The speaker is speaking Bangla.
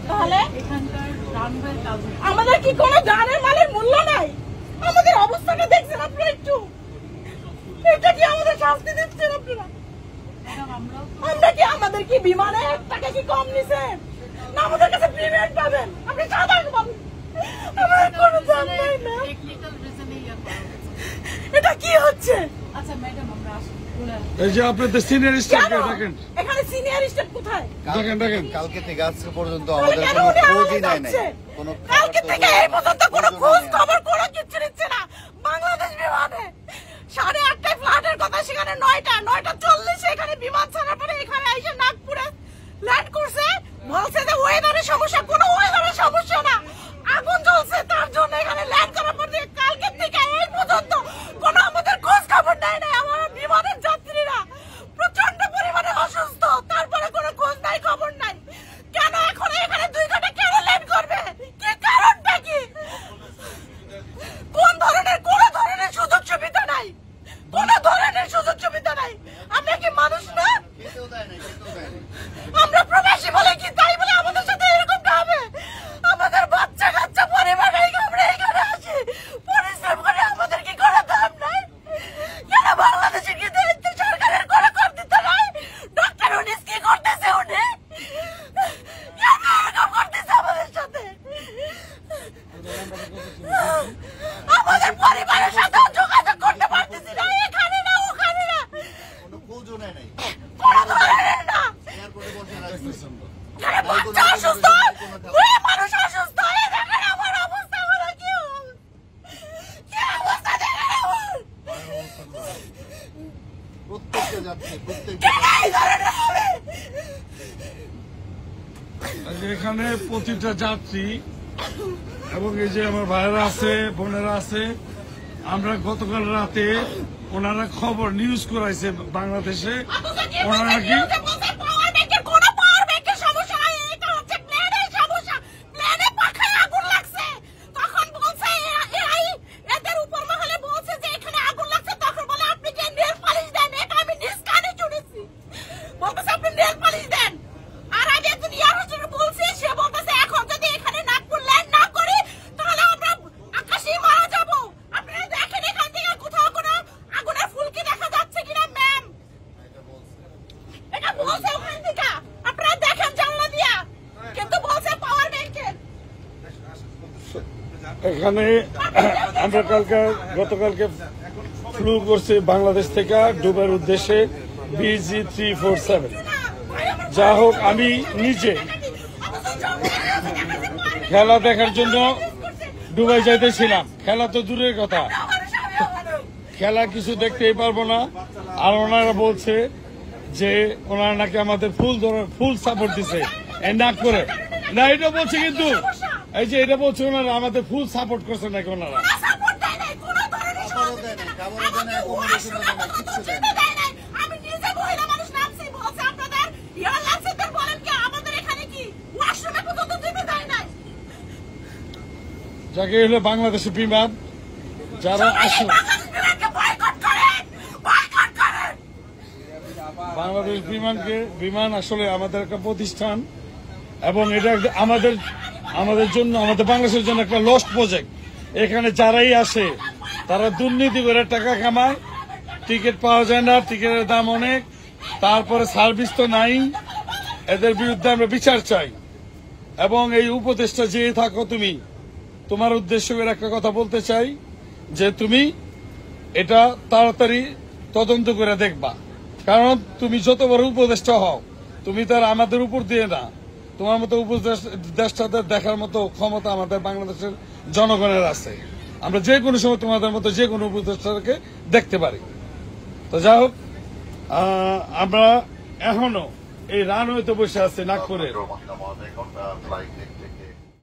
তাহলে আমাদের কি কোনো জানের মালের মূল্য নাই? আমাদের অবস্থাটা দেখছেন আপনারা একটু? এটা কি আমাদের শাস্তি দিচ্ছেন আপনারা? আমরা কি আমাদের কি বিমানে টাকা কি কম নিছেন না আমাদের কাছে পেমেন্ট পাবেন? আপনি সাধারণ মানুষ, আমাদের কোনো দাম নাই না। এটা কি হচ্ছে? আচ্ছা ম্যাডাম আমরা আসি। এই যে আপনাদের সিনিয়র স্টাফকে দেখেন, এখানে সিনিয়র স্টাফ কোথায়? দেখেন কালকে থেকে আজকে পর্যন্ত আমাদের কোনো খোঁজই নাই। কালকে থেকে এই পর্যন্ত কোনো খোঁজ খবর কোনো কিছু নিচ্ছে না বাংলাদেশ বিমানে। 8:30টায় ফ্লাইটের কথা, সেখানে 9:40 এখানে বিমান ছাড়ার পরে এখানে এসে নাগপুরে ল্যান্ড করছে। বলছে যে ওয়েদারের সমস্যা, কোনো ওয়েদারের সমস্যা না, আগুন জ্বলছে তার জন্য এখানে ল্যান্ড করার পর কালকে থেকে এই পর্যন্ত কোনো আমাদের খোঁজ খবর নেয় না। আমার বিমানের যাত্রীরা প্রচন্ড পরিমাণে অসুস্থ, তারপরে কোনো খোঁজ নাই খবর নাই। কেন এখন এখানে 2 ঘন্টা কেন ল্যান্ড করবে? কি কারণটা কি? কোন ধরনের কোনো ধরনের সুযোগ সুবিধা নাই, কোনো ধরনের সুযোগ সুবিধা নাই। আমরা কি মানুষ না? আমরা প্রবাসী বলে কি তাই বলে আমাদের সাথে এরকমটা হবে? আমাদের বাচ্চা কাচ্চা পরিবার আমরা এখানে আসি পরিশ্রম করে, আমাদের কি কোনো দাম নাই? কেন বাংলাদেশের কি দায়িত্ব সরকারের কোনো কর্তৃত্ব নাই? ডক্টর উনিস কি করতেছে? উনি কেন এরকম করতেছে আমাদের সাথে? আমাদের পরিবারের সাথে যোগাযোগ করতে পারতেছি না, এখানে না ওখানে না, কোনো খোঁজও নেয় নাই। কোনো ধরনের না। বাচ্চা অসুস্থ, মেয়ে মানুষ অসুস্থ, এই দেখেন আমার অবস্থা হলো কি অবস্থা দেখেন আমার। প্রত্যেকটা যাচ্ছে, এই ধরনের হবে। এখানে প্রতিটা যাত্রী এবং এই যে আমার ভাইয়েরা আছে, বোনেরা আছে, আমরা গতকাল রাতে ওনারা খবর নিউজ করাইছে বাংলাদেশে, ওনারা কি এখানে আমরা গতকালকে ফ্লু করছি বাংলাদেশ থেকে দুবাইয়ের উদ্দেশ্যে BG347। যা হোক, আমি নিজে খেলা দেখার জন্য দুবাই যাইতেছিলাম। খেলা তো দূরের কথা, খেলা কিছু দেখতেই পারবো না। আর ওনারা বলছে যে ওনারা নাকি আমাদের ফুল সাপোর্ট দিছে নাক করে না, এটা বলছে, কিন্তু এই যে এটা বলছে ওনারা আমাদের ফুল সাপোর্ট করছে নাকি ওনারা। যাকে হলো বাংলাদেশের বিমান যারা আসে, বাংলাদেশ বিমান আসলে আমাদের একটা প্রতিষ্ঠান এবং এটা আমাদের জন্য, আমাদের বাংলাদেশের জন্য একটা লস্ট প্রজেক্ট। এখানে যারাই আসে তারা দুর্নীতি করে টাকা কামায়, টিকিট পাওয়া যায় না, টিকিটের দাম অনেক, তারপরে সার্ভিস তো নাই। এদের বিরুদ্ধে আমরা বিচার চাই। এবং এই উপদেশটা যে থাকো তুমি, তোমার উদ্দেশ্য করে একটা কথা বলতে চাই যে তুমি এটা তাড়াতাড়ি তদন্ত করে দেখবা। কারণ তুমি যত বড় উপদেষ্টা হও, তুমি তার আমাদের উপর দিয়ে না, তোমার মতো উপদেষ্টাদের দেখার মতো ক্ষমতা আমাদের বাংলাদেশের জনগণের আছে। আমরা যে কোনো সময় তোমাদের মতো যে কোনো উপদেষ্টাকে দেখতে পারি। তো যাই হোক, আমরা এখনো এই রানওয়েতে বসে আছি নাগপুরের।